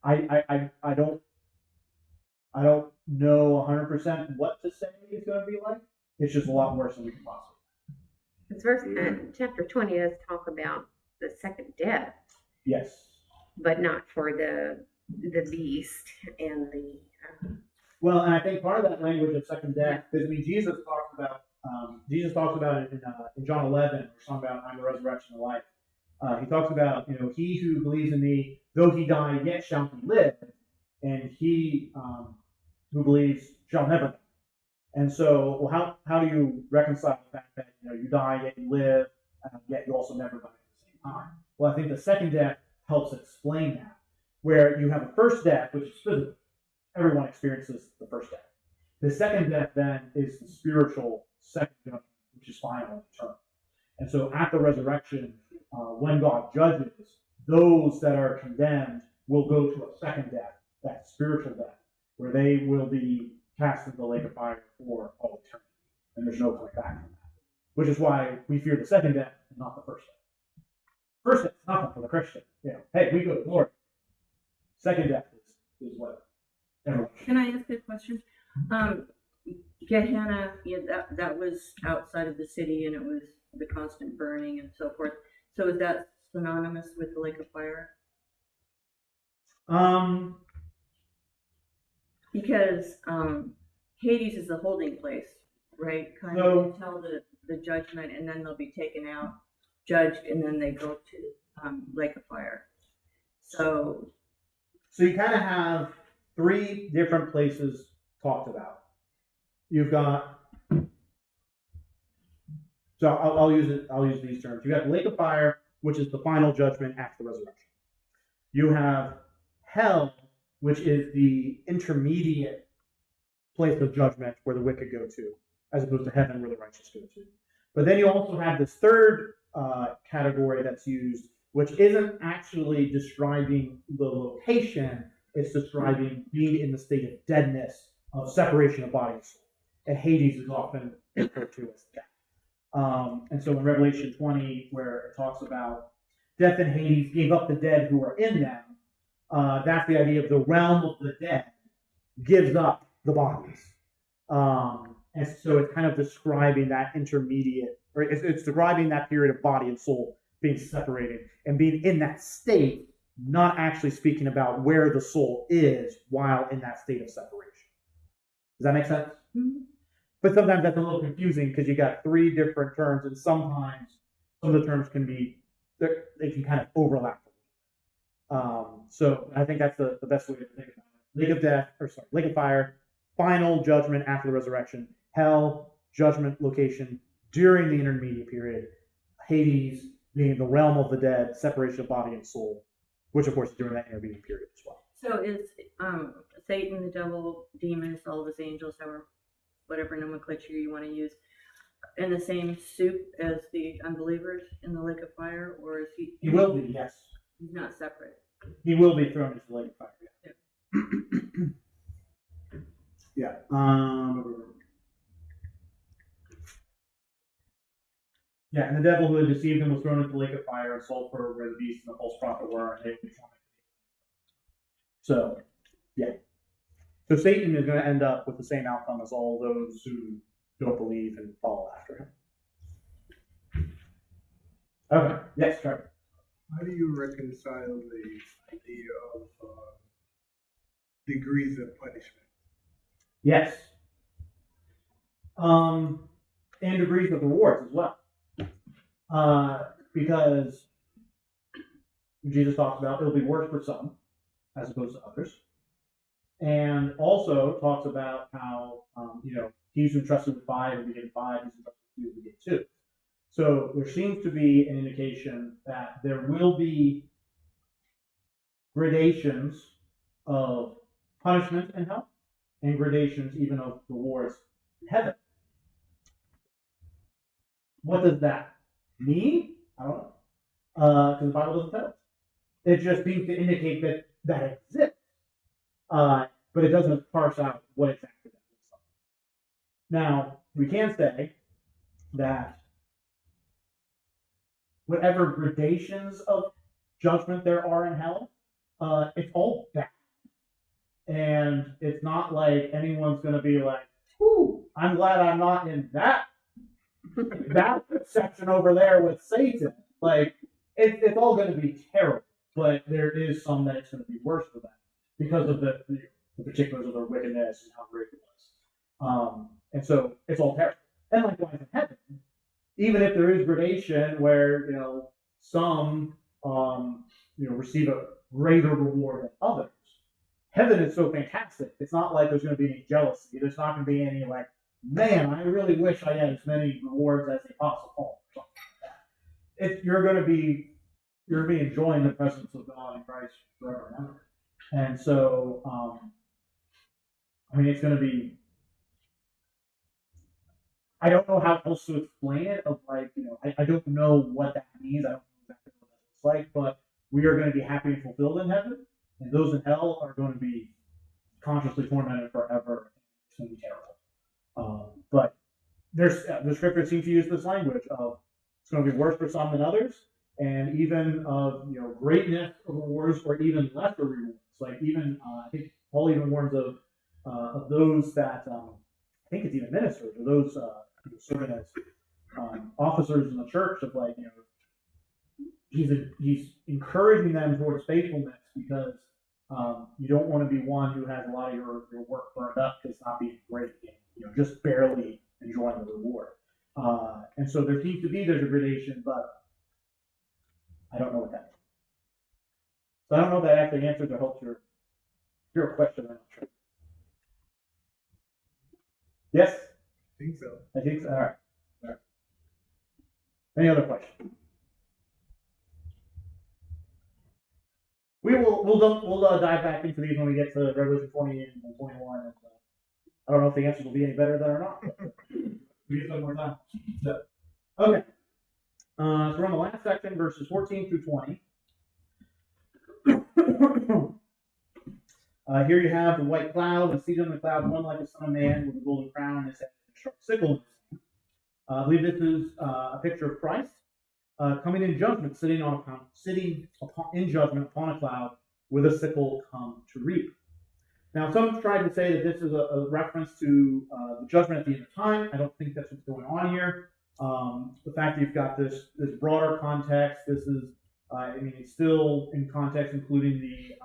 I don't know 100% what to say it's going to be like. It's just a lot worse than we can possibly. Chapter 20 does talk about the second death. Yes. But not for the beast and the. Well, and I think part of that language of second death, because Jesus talks about it in John 11, where he's talking about I'm the resurrection and life. He talks about, he who believes in me, though he die, yet shall he live, and he who believes shall never die. And so, well, how do you reconcile the fact that you die yet you live, yet you also never die at the same time? Well, I think the second death helps explain that, where you have a first death, which is physical. Everyone experiences the first death. The second death then is the spiritual second judgment, which is final and eternal. And so at the resurrection, when God judges, those that are condemned will go to a second death, that spiritual death, where they will be cast into the lake of fire for all eternity. And there's no coming back from that. Which is why we fear the second death and not the first death. First death is nothing for the Christian. Hey, we go to glory. Second death is what everyone. Can I ask a question? Gehenna, that was outside of the city, and it was the constant burning and so forth. So is that synonymous with the lake of fire? Because Hades is the holding place, right? Kind of until the judgment, and then they'll be taken out, judged, and then they go to lake of fire. So you kind of have three different places talked about. You've got, so I'll use these terms. You got the lake of fire, which is the final judgment after the resurrection. You have hell, which is the intermediate place of judgment where the wicked go to, as opposed to heaven where the righteous go to. But then you also have this third category that's used, which isn't actually describing the location, it's describing being in the state of deadness, of separation of body and soul. And Hades is often referred to as death. And so in Revelation 20, where it talks about death and Hades gave up the dead who are in them, that's the idea of the realm of the dead gives up the bodies. And so it's kind of describing that intermediate, or it's describing that period of body and soul being separated and being in that state, not actually speaking about where the soul is while in that state of separation. Does that make sense? Mm-hmm. But sometimes that's a little confusing because you got three different terms, and sometimes some of the terms can be, they can kind of overlap. So I think that's the best way to think about it. Lake of fire, final judgment after the resurrection, hell, judgment location during the intermediate period, Hades being the realm of the dead, separation of body and soul, which of course is during that intermediate period as well. So is Satan, the devil, demons, all of his angels, whatever nomenclature you want to use, in the same soup as the unbelievers in the lake of fire, or is he? He will be, yes. He's not separate. He will be thrown into the lake of fire. Yeah. Yeah, and the devil who had deceived him was thrown into the lake of fire and sulfur, where the beast and the false prophet were, and they would be tormented. So, yeah. So Satan is going to end up with the same outcome as all those who don't believe and follow after him. Okay. Yes, Trevor. How do you reconcile the idea of degrees of punishment? Yes. And degrees of rewards as well. Because Jesus talks about it'll be worse for some as opposed to others. And also talks about how, he's entrusted with 5 will be given 5, he's entrusted with 2 will be given 2. So there seems to be an indication that there will be gradations of punishment in hell and gradations even of rewards in heaven. What does that mean? I don't know. Because the Bible doesn't tell us. It just seems to indicate that that exists. But it doesn't parse out what exactly that looks like. Now, we can say that whatever gradations of judgment there are in hell, it's all bad. And it's not like anyone's going to be like, "Ooh, I'm glad I'm not in that section over there with Satan." Like, it's all going to be terrible. But there is some that it's going to be worse for them because of the particulars of their wickedness and how great it was. And so it's all terrible. And likewise in heaven, even if there is gradation where, some, receive a greater reward than others, heaven is so fantastic. It's not like there's going to be any jealousy. There's not going to be any like, man, I really wish I had as many rewards as the Apostle Paul or something like that. You're going to be enjoying the presence of God in Christ forever and ever. And so, it's going to be, I don't know how else to explain it. Of like, I don't know what that means. I don't know exactly what that looks like, but we are going to be happy and fulfilled in heaven, and those in hell are going to be consciously tormented forever. It's going to be terrible. But the scripture seems to use this language of it's going to be worse for some than others, and even of greatness of rewards or even lesser rewards. Like even I think Paul even warns of those that I think it's even ministers or those serving as officers in the church of like he's encouraging them towards faithfulness because you don't want to be one who has a lot of your work burned up because it's not being great and just barely enjoying the reward. And so there seems to be there's a gradation, but I don't know what that means. So I don't know if that actually answers or helps your question. I'm not sure. Yes? I think so. I think so. All right. Any other questions? We'll dive back into these when we get to Revelation 20 and 21. And, I don't know if the answers will be any better than or not. We get some more time. So, okay. So we're on the last section, verses 14 through 20. Here you have the white cloud, and seated on the cloud, one like a son of man with a golden crown in his head and a sharp sickle in his hand. I believe this is a picture of Christ coming in judgment, sitting in judgment upon a cloud with a sickle come to reap. Now, some tried to say that this is a reference to the judgment at the end of time. I don't think that's what's going on here. The fact that you've got this broader context, this is, it's still in context, including the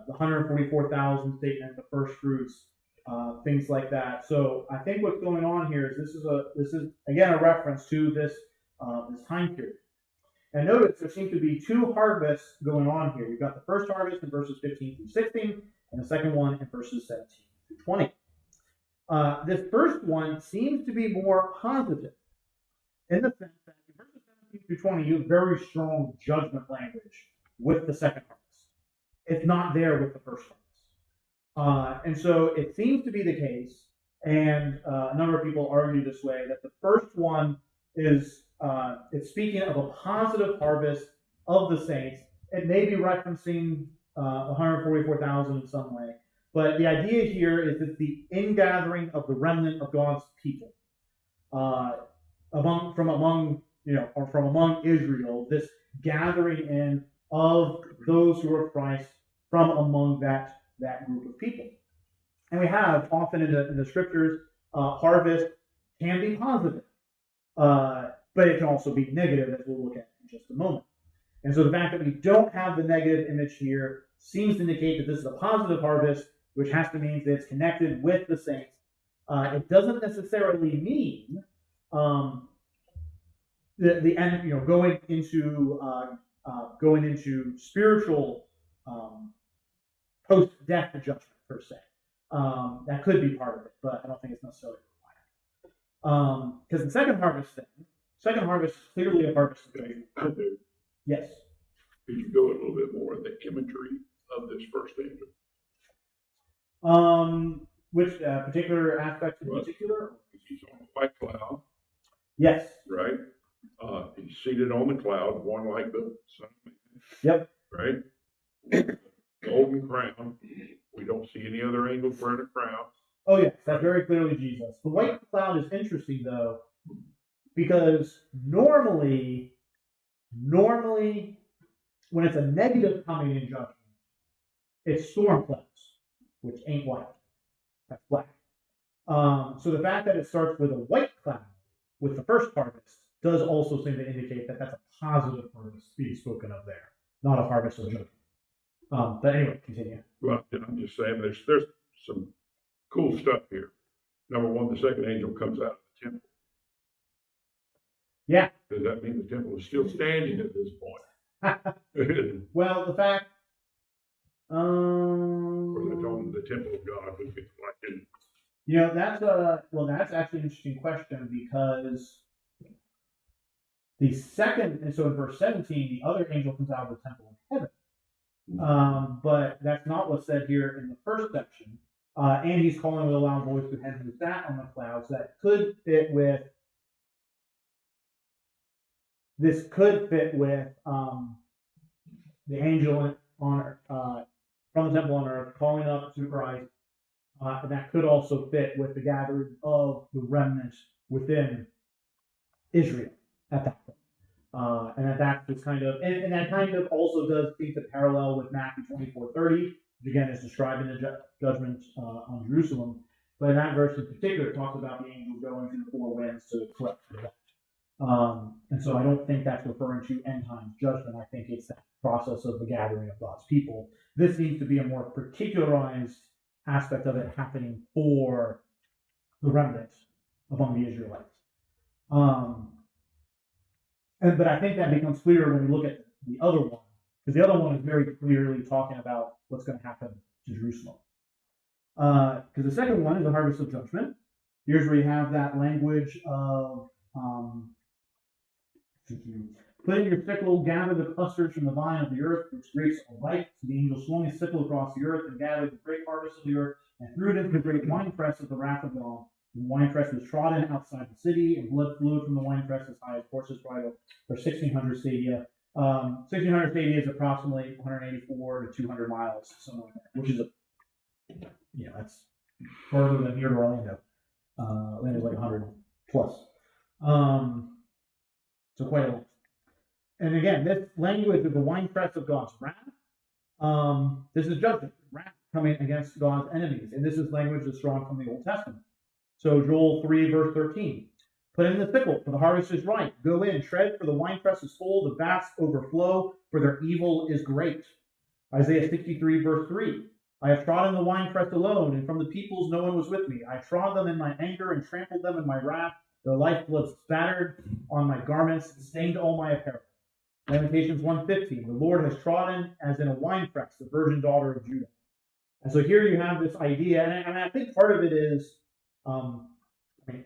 144,000 statement, the first fruits, things like that. So I think what's going on here is this is again a reference to this time period. And notice there seem to be 2 harvests going on here. You've got the first harvest in verses 15 through 16, and the second one in verses 17 through 20. This first one seems to be more positive in the sense that in verses 17 through 20, you have very strong judgment language with the second harvest. It's not there with the first harvest. And so it seems to be the case, and a number of people argue this way, that the first one is it's speaking of a positive harvest of the saints. It may be referencing 144,000 in some way, but the idea here is it's the ingathering of the remnant of God's people from among Israel. This gathering in of those who are Christ from among that group of people. And we have often in the scriptures, harvest can be positive, but it can also be negative, as we'll look at in just a moment. And so the fact that we don't have the negative image here seems to indicate that this is a positive harvest, which has to mean that it's connected with the saints. It doesn't necessarily mean the end, going into spiritual post-death judgment per se. That could be part of it, but I don't think it's necessarily required. Because the second harvest is clearly a harvest of judgment. Yes. Could you go a little bit more in the imagery of this first angel? Which particular aspect in particular? He's on a white cloud, Yes. right? He's seated on the cloud, one like the Son of Man. Yep. Right? Golden crown. We don't see any other angels wearing a crown. Oh yes, that's very clearly Jesus. The white cloud is interesting though, because normally, when it's a negative coming in judgment, it's storm clouds, which ain't white. That's black. So the fact that it starts with a white cloud with the first harvest does also seem to indicate that that's a positive harvest being spoken of there, not a harvest of judgment. But anyway, continue. Well, I'm just saying there's some cool stuff here. Number one, the second angel comes out of the temple. Yeah. Does that mean the temple is still standing at this point? Well, the fact. Or the temple of God would be like in. You know, that's actually an interesting question because the second, and so in verse 17, the other angel comes out of the temple of heaven. But that's not what's said here in the first section. And he's calling with a loud voice to him who sat on the clouds. That could fit with. This could fit with the angel on from the temple on earth calling up to Christ. And that could also fit with the gathering of the remnant within Israel at that point. And that's just kind of, and that kind of also does seem to parallel with Matthew 24:30, which again is describing the judgment on Jerusalem. But in that verse in particular, it talks about the angel going through the four winds to collect the debt. And so I don't think that's referring to end times judgment. I think it's that process of the gathering of God's people. This seems to be a more particularized aspect of it happening for the remnant among the Israelites. But I think that becomes clearer when we look at the other one, because the other one is very clearly talking about what's going to happen to Jerusalem. Because the second one is the harvest of judgment. Here's where you have that language of put in your sickle, gather the clusters from the vine of the earth, which grapes are ripe. So the angel swung his sickle across the earth and gathered the great harvest of the earth and threw it into the great winepress of the wrath of God. And the winepress was trodden outside the city, and blood flowed from the winepress as high as horses' bridle for 1,600 stadia. 1,600 stadia is approximately 184 to 200 miles, something like that, which is that's further than here to Orlando. Orlando's like 100 plus. So quite a lot. And again, this language of the winepress of God's wrath, this is judgment, wrath coming against God's enemies. And this is language that's drawn from the Old Testament. So Joel 3, verse 13. Put in the sickle, for the harvest is ripe. Go in, tread, for the winepress is full, the vats overflow, for their evil is great. Isaiah 63, verse 3. I have trodden the winepress alone, and from the peoples no one was with me. I trod them in my anger and trampled them in my wrath. Their lifeblood spattered on my garments, stained all my apparel. Lamentations 1:15. The Lord has trodden as in a winepress, the virgin daughter of Judah. And so here you have this idea, and I think part of it is,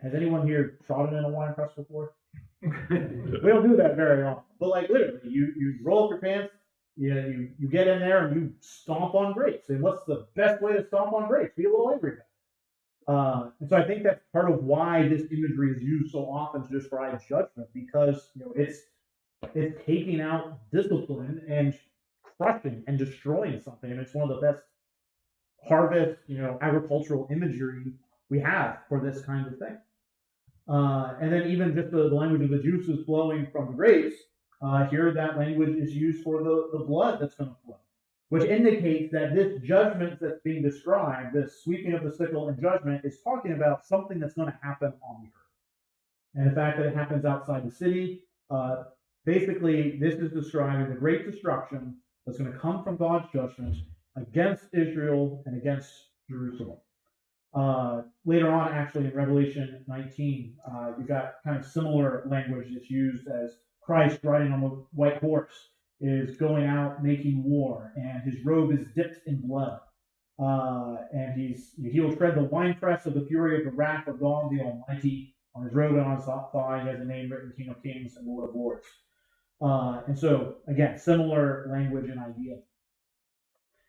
has anyone here trodden in a winepress before? We don't do that very often. But like literally, you roll up your pants, you get in there and you stomp on grapes. And what's the best way to stomp on grapes? Be a little angry about it. And so I think that's part of why this imagery is used so often to describe judgment, because it's taking out discipline and crushing and destroying something. And it's one of the best harvest, agricultural imagery we have for this kind of thing. And then even just the language of the juices flowing from the grapes, here that language is used for the blood that's going to flow, which indicates that this judgment that's being described, this sweeping of the sickle and judgment, is talking about something that's going to happen on the earth. And the fact that it happens outside the city, basically this is describing the great destruction that's going to come from God's judgment against Israel and against Jerusalem. Later on, actually, in Revelation 19, you've got kind of similar language that's used as Christ riding on the white horse, is going out making war, and his robe is dipped in blood. And he will tread the winepress of the fury of the wrath of God the Almighty. On his robe and on his thigh, he has a name written, King of Kings and Lord of Lords. And so, again, similar language and idea.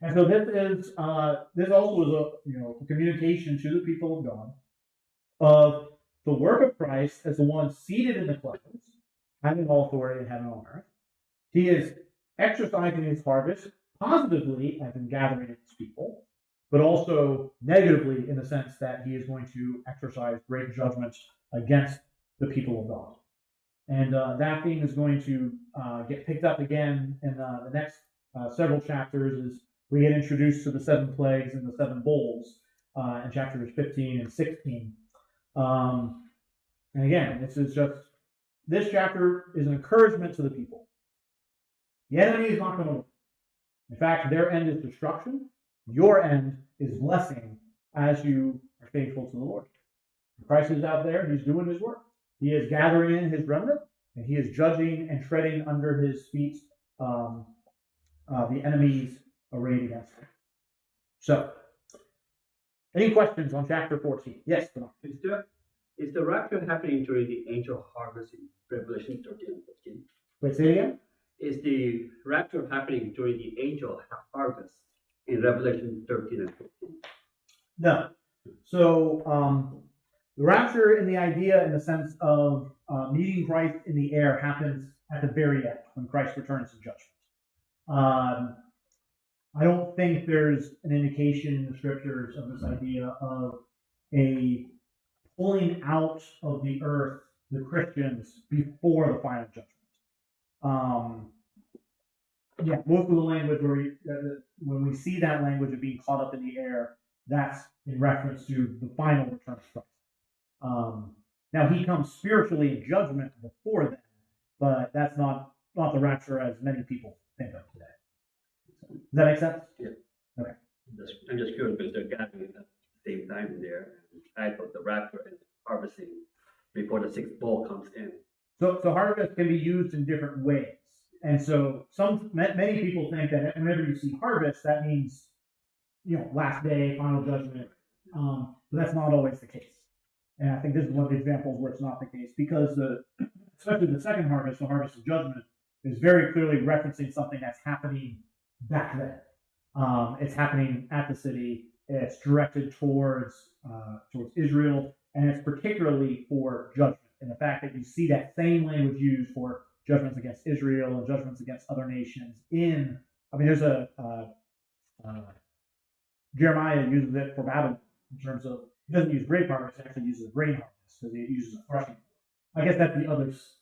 And so this also is a communication to the people of God of the work of Christ as the one seated in the clouds, having all authority in heaven and on earth. He is exercising his harvest positively as in gathering his people, but also negatively in the sense that he is going to exercise great judgments against the people of God. And that theme is going to get picked up again in the next several chapters as we get introduced to the 7 plagues and the 7 bowls in chapters 15 and 16. And again, this chapter is an encouragement to the people. The enemy is not going to win. In fact, their end is destruction. Your end is blessing as you are faithful to the Lord. Christ is out there. He's doing his work. He is gathering in his remnant, and he is judging and treading under his feet the enemies arrayed against him. So, any questions on chapter 14? Yes, Bernard. Is the rapture happening during the angel harvest in Revelation 13 and 15? Wait, say it again? Is the rapture happening during the angel harvest in Revelation 13 and 15? No. So, the rapture in the idea, in the sense of meeting Christ in the air, happens at the very end when Christ returns to judgment. I don't think there's an indication in the scriptures of this idea of a pulling out of the earth the Christians before the final judgment. Most of the language when we see that language of being caught up in the air, that's in reference to the final return of Christ. Now he comes spiritually in judgment before then, but that's not the rapture as many people think of today. Does that make sense? Yeah. Okay. I'm just curious because they're gathering at the same time there. I thought the rapture and harvesting before the 6th bowl comes in. So harvest can be used in different ways. And so many people think that whenever you see harvest, that means, last day, final judgment. But that's not always the case. And I think this is one of the examples where it's not the case, because especially the second harvest, the harvest of judgment, is very clearly referencing something that's happening back then. It's happening at the city. It's directed towards Israel, and it's particularly for judgment. And the fact that you see that same language used for judgments against Israel and judgments against other nations there's Jeremiah uses it for Babylon in terms of, he doesn't use grape harvest, he actually uses a grain harvest, because he uses a threshing. I guess that's the others.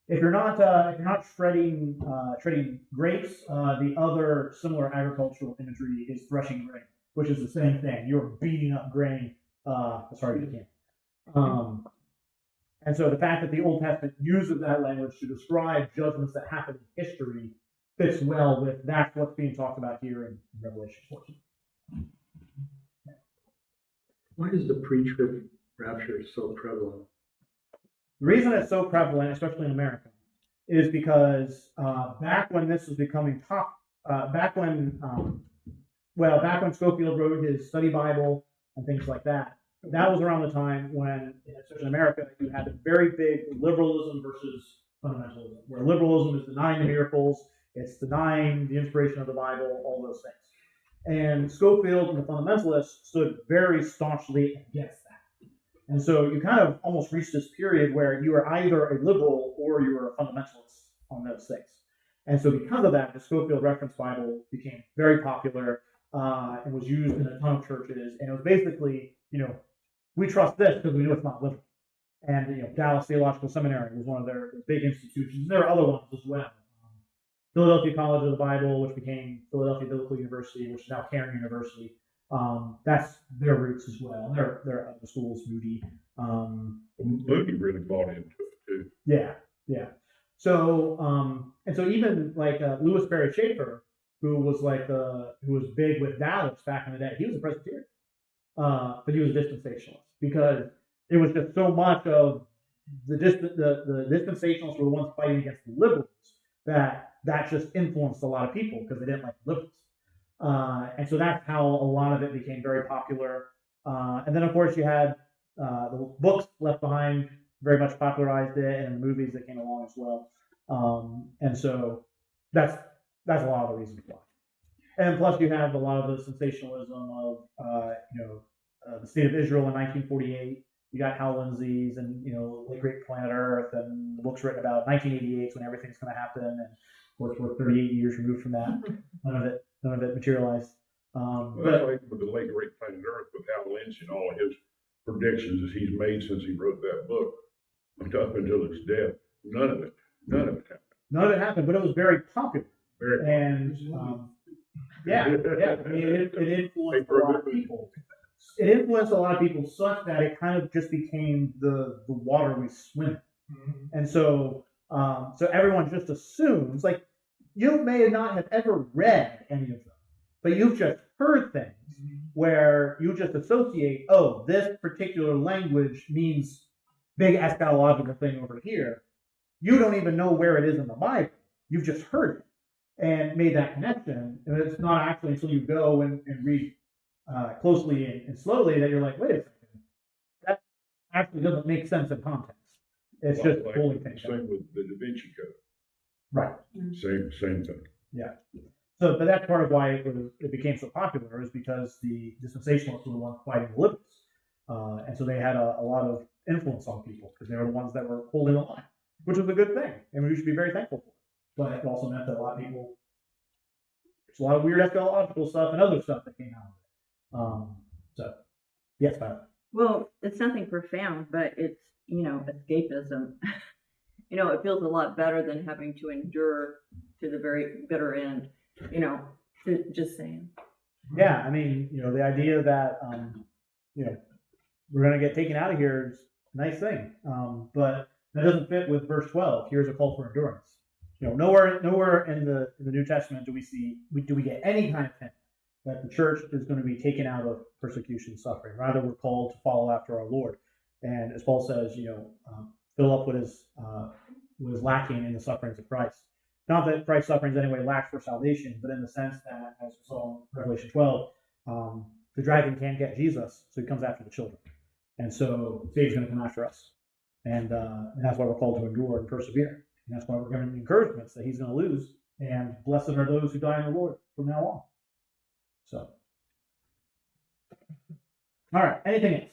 If you're not shredding grapes, the other similar agricultural imagery is threshing grain, which is the same thing. You're beating up grain as hard as you can. And so the fact that the Old Testament uses that language to describe judgments that happen in history fits well with that's what's being talked about here in Revelation 14. Why is the pre-trib rapture so prevalent? The reason it's so prevalent, especially in America, is because back when this was becoming back when Scofield wrote his study Bible and things like that, that was around the time when, especially in America, you had a very big liberalism versus fundamentalism, where liberalism is denying the miracles, it's denying the inspiration of the Bible, all those things. And Scofield and the fundamentalists stood very staunchly against that. And so you kind of almost reached this period where you were either a liberal or you were a fundamentalist on those things. And so because of that, the Scofield Reference Bible became very popular and was used in a ton of churches. And it was basically, we trust this because we know it's not liberal. And Dallas Theological Seminary was one of their big institutions. There are other ones as well. Philadelphia College of the Bible, which became Philadelphia Biblical University, which is now Cairn University. That's their roots as well. There are other schools, Moody. Moody really bought into it too. Yeah. So and so even like Louis Perry Schaeffer, who was big with Dallas back in the day, he was a Presbyterian, but he was a dispensationalist because it was just so much of the dispensationalists were the ones fighting against the liberals that that just influenced a lot of people because they didn't like liberals. And so that's how a lot of it became very popular. And then, of course, you had the books Left Behind very much popularized it, and the movies that came along as well. And so that's a lot of the reasons why. And plus, you have a lot of the sensationalism of the state of Israel in 1948. You got Hal Lindsey's and the Great Planet Earth, and the books written about 1988 when everything's going to happen. And of course, we're 38 years removed from that. None of it materialized. Well, that's like with the late Great Planet Earth with Hal Lindsey and all of his predictions that he's made since he wrote that book up until his death. None of it happened. None of it happened, but it was very popular. And yeah. I mean, it influenced a lot of people. It influenced a lot of people such that it kind of just became the water we swim in. And so everyone just assumes, like, you may not have ever read any of them, but you've just heard things where you just associate, oh, this particular language means big eschatological thing over here. You don't even know where it is in the Bible. You've just heard it and made that connection. And it's not actually until you go and read closely and slowly that you're like, wait a second, that actually doesn't make sense in context. It's just like pulling things same with the Da Vinci Code. Right. Same thing. Yeah. So, but that's part of why it became so popular, is because the dispensationalists were the ones fighting the liberals. And so they had a lot of influence on people because they were the ones that were holding the line, which was a good thing. And we should be very thankful for it. But it also meant that a lot of people, there's a lot of weird eschatological stuff and other stuff that came out of it. So, yes, Pat. Well, it's nothing profound, but it's, escapism. It feels a lot better than having to endure to the very bitter end, just saying. Yeah, I mean, the idea that, we're going to get taken out of here is a nice thing. But that doesn't fit with verse 12. Here's a call for endurance. Nowhere in the New Testament do we get any kind of hint that the church is going to be taken out of persecution, suffering. Rather, we're called to follow after our Lord. And as Paul says, fill up what is lacking in the sufferings of Christ. Not that Christ's sufferings anyway lack for salvation, but in the sense that, as we saw in Revelation 12, the dragon can't get Jesus, so he comes after the children. And so Satan's going to come after us. And that's why we're called to endure and persevere. And that's why we're given the encouragements that he's going to lose. And blessed are those who die in the Lord from now on. So, all right. Anything else?